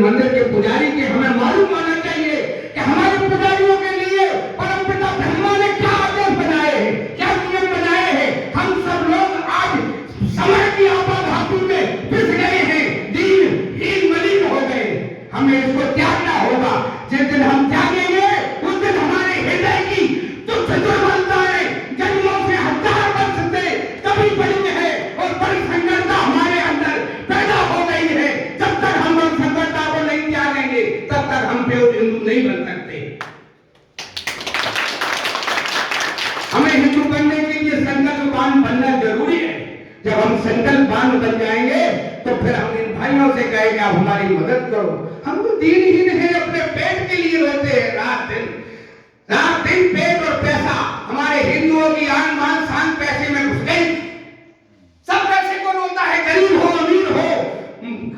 मंदिर के पुजारी के हमें मालूम होना चाहिए कि हमारे पुजारियों के लिए परमपिता ब्रह्मा ने क्या आदेश बनाए हैं, क्या नियम बनाए हैं। हम सब लोग आज समय की आपाधापी में पिस गए हैं, दीनहीन मलिन हो गए। हमें इसको त्यागना होगा। जिस दिन हम त्यागेंगे उस दिन हमारे हृदय की तुच्छ दुर्बलताएं जन्मों से हजार वर्ष से कभी बड़ी है और बड़ी संकटता हमारे अंदर पैदा हो गई है। जब तक हम उस संकटता को नहीं त्यागेंगे तब तक हम प्योर हिंदू नहीं बन सकते। हमें हिंदू बनने के लिए संकल्पवान बनना जरूरी है। जब हम संकल्पवान बन जाएंगे तो फिर हम इन भाइयों से कहेंगे आप हमारी मदद करो। हम तो दीनहीन हैं, अपने पेट के लिए रोते हैं रात दिन पेट और पैसा। हमारे हिंदुओं की आन बान शान पैसे में घुस गई। सब पैसे को रोता है, गरीब हो अमीर हो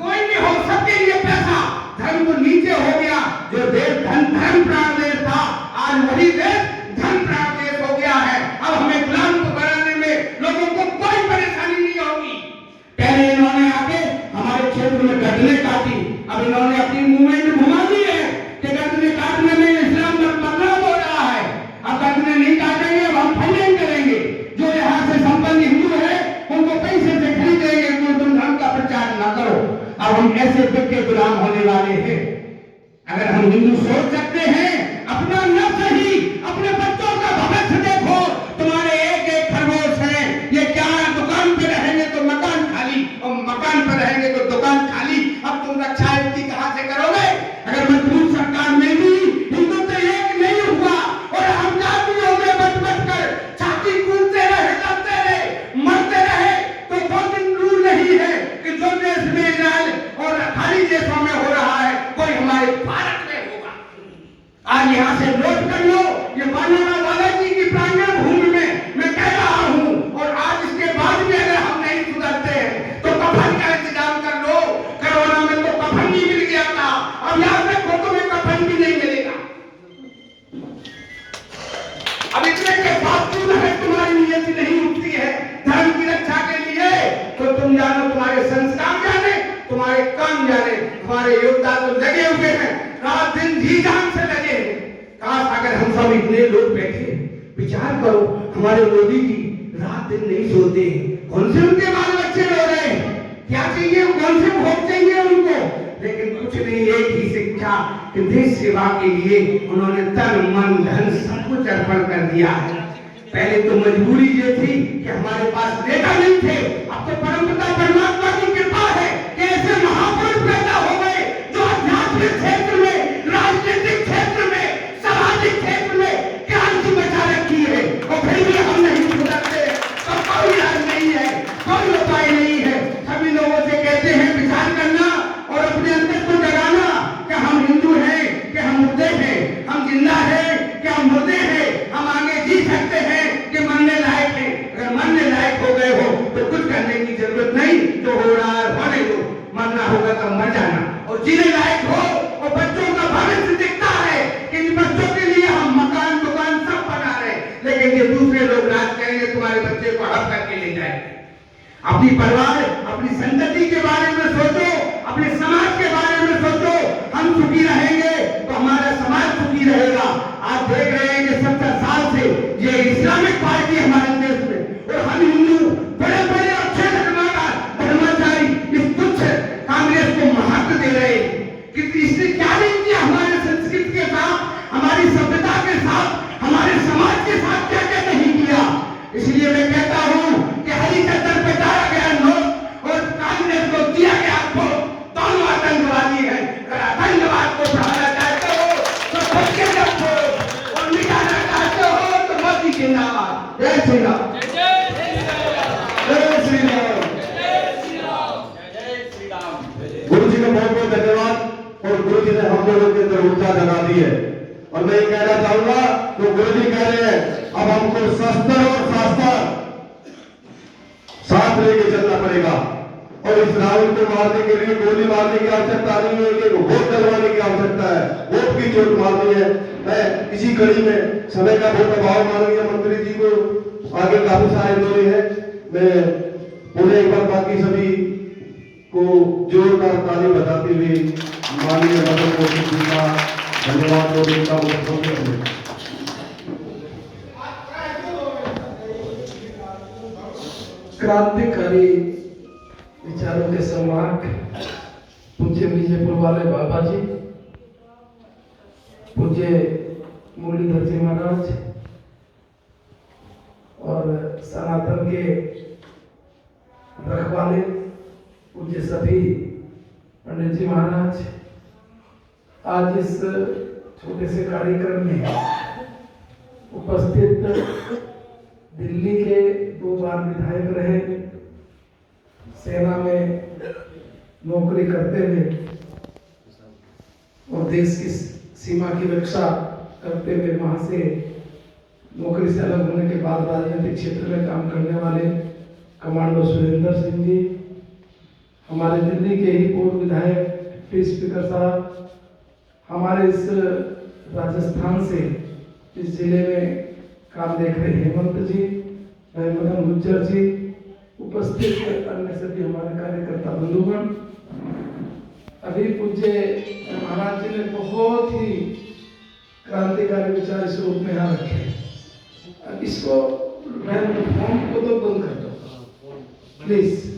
कोई भी हो, सबके लिए पैसा। धर्म तो नीचे हो गया। जो देश धर्म प्राण देश था आज वही देश धन प्राण देश हो गया है। अब हमें गुलाम को बनाने में लोगों को कोई परेशानी नहीं होगी। पहले इन्होंने आके हमारे क्षेत्र में गर्दनें काटी, अब इन्होंने अपनी मूवमेंट घुमा दी है कि गर्दनें काटने में इस्लाम बदलाव हो रहा है। अब गर्दनें नहीं काटेंगे, अब हम फाइनेंस करेंगे। जो यहाँ से संपन्न हिंदू है उनको पैसे से खरीदेंगे, तुम धर्म का प्रचार न करो। अब हम ऐसे व्यक्ति के गुलाम होने वाले हैं। अगर हम हिंदू सोच सकते हैं, अपना न सही अपने बच्चों का भविष्य देखो। तुम्हारे एक एक खरगोश हैं, ये क्या दुकान पे रहेंगे तो मकान खाली और मकान पे रहेंगे तो दुकान खाली। अब तुम रक्षा युक्ति कहां से करोगे? अगर मजबूत सरकार में भी हिंदुत्व एक नहीं हुआ और हम जातियों में बट कर छाती कूदते रहे, लड़ते रहे, मरते रहे तो बहुत दिन दूर नहीं है कि जो देश में इजराइल और खाली देशों में हो रहा है कोई हमारे भारत में होगा। आज यहाँ से नोट कर लो, ये मानवना बालाजी की प्रांगण भूमि में मैं कह रहा हूँ। और आज इसके बाद भी अगर हम नहीं सुधरते हैं तो कफन का इंतजाम कर लो। कोरोना में तो कफन नहीं मिल गया था, अब याद रखो तुम्हें कफन भी नहीं मिलेगा। अब इतने के बावजूद है तुम्हारी नियत नहीं उठती है धर्म की रक्षा के लिए, तो तुम जानो तुम्हारे संस्कार जाने, तुम्हारे काम जाने, तुम्हारे योद्धा तो लगे हुए हैं, रात दिन जी जान से लगे हैं। काश अगर हम सब इतने लोग बैठे, विचार करो हमारे मोदी जी रात दिन नहीं सोते। कौन से उनके बाल बच्चे रो रहे हैं, क्या चाहिए, कौन से भोग चाहिए उनको, लेकिन कुछ नहीं, एक ही शिक्षा कि देश सेवा के लिए उन्होंने तन मन धन सब कुछ अर्पण कर दिया है। पहले तो मजबूरी ये थी कि हमारे पास नेता नहीं थे, अब तो परमपिता परमात्मा की कृपा है कि ऐसे महापुरुष पैदा हो गए जो आध्यात्मिक क्षेत्र में, राजनीतिक क्षेत्र में, सामाजिक क्षेत्र में क्रांति मचा रखी है। और फिर भी हम नहीं सुधरते तो कोई इलाज नहीं है, कोई उपाय नहीं है। सभी लोगों से कहते हैं विचार करना और अपने अंदर को जगाना कि हम हिंदू हैं, कि हम मुर्दे हैं, हम जिंदा हैं, कि हम मुर्दे हैं, हम आगे जी सकते हैं कि मरने लायक हैं। अगर मरने लायक हो गए हो तो कुछ करने की जरूरत नहीं, जो हो रहा है होने दो, मरना होगा तो मर जाना। और जीने लायक हो और बच्चों का भविष्य दिखता है कि इन बच्चों के लिए हम मकान दुकान सब बना रहे, लेकिन ये दूसरे लोग राज करेंगे तुम्हारे बच्चे को हड़प करके ले जाएंगे। अपनी परिवार, अपनी संतति के बारे में सोचो, अपने समाज के बारे में सोचो। हम सुखी रहेंगे तो हमारा समाज सुखी रहेगा। आप देख रहे हैं कि 70 साल से ये इस्लामिक पार्टी हमारे देश में, और हम हिंदू बड़े बड़े अच्छे धर्माचारी इस तुच्छ कांग्रेस को महत्व दे रहे हैं कि इसने क्या नहीं किया हमारे संस्कृति के साथ, हमारी सभ्यता के साथ, हमारे समाज के साथ क्या क्या नहीं किया। इसलिए मैं कहता हूं कि हरी चद्दर पे डाला गया नोट और कांग्रेस को दिया गया वोट, दोनों आतंकवादी हैं। अगर आतंकवाद को बढ़ाना चाहते हो तो खुद के रखो, और मिटाना चाहते हो तो मोदी जिंदाबाद। जय श्री राम, जय श्री राम, जय श्री राम। गुरु जी को बहुत बहुत धन्यवाद। और गुरु जी ने हम लोगों के अंदर ऊर्जा जगा दी है। और मैं ये कहना चाहूंगा तो गुरु जी कह रहे हैं अब हमको शस्त्र और शास्त्र साथ लेके चलना पड़ेगा। और इस रावण को मारने के लिए गोली मारने की आवश्यकता नहीं है, कि वोट डलवाने की आवश्यकता है, वोट की चोट मारनी है। मैं इसी कड़ी में समय का बहुत अभाव, माननीय मंत्री जी को आगे काफी सारे दौरे हैं, मैं पुनः एक बार बाकी सभी को जोरदार ताली बजाते हुए माननीय मदन मोहन जी का धन्यवाद और उनका बहुत बहुत क्रांतिकारी विचारों के सम्राट पूज्य विजयपुर वाले बाबा जी, पूज्य मुरलीधर जी महाराज और सनातन के रखवाले पूज्य सभी पंडित जी महाराज, आज इस छोटे से कार्यक्रम में उपस्थित दिल्ली के 2 बार विधायक रहे, सेना में नौकरी करते हुए और देश की सीमा की रक्षा करते हुए वहां से नौकरी से अलग होने के बाद राजनीतिक क्षेत्र में काम करने वाले कमांडो सुरेंद्र सिंह जी, हमारे दिल्ली के ही पूर्व विधायक पी स्पीकर साहब, हमारे इस राजस्थान से इस जिले में काम देख रहे हेमंत जी, भाई मदन गुज्जर जी, उपस्थित अन्य सभी हमारे कार्यकर्ता बंधुगण, अभी पूज्य महाराज जी ने बहुत ही क्रांतिकारी विचार इस रूप में यहाँ रखे। अब इसको मैं फोन को तो बंद कर दो प्लीज।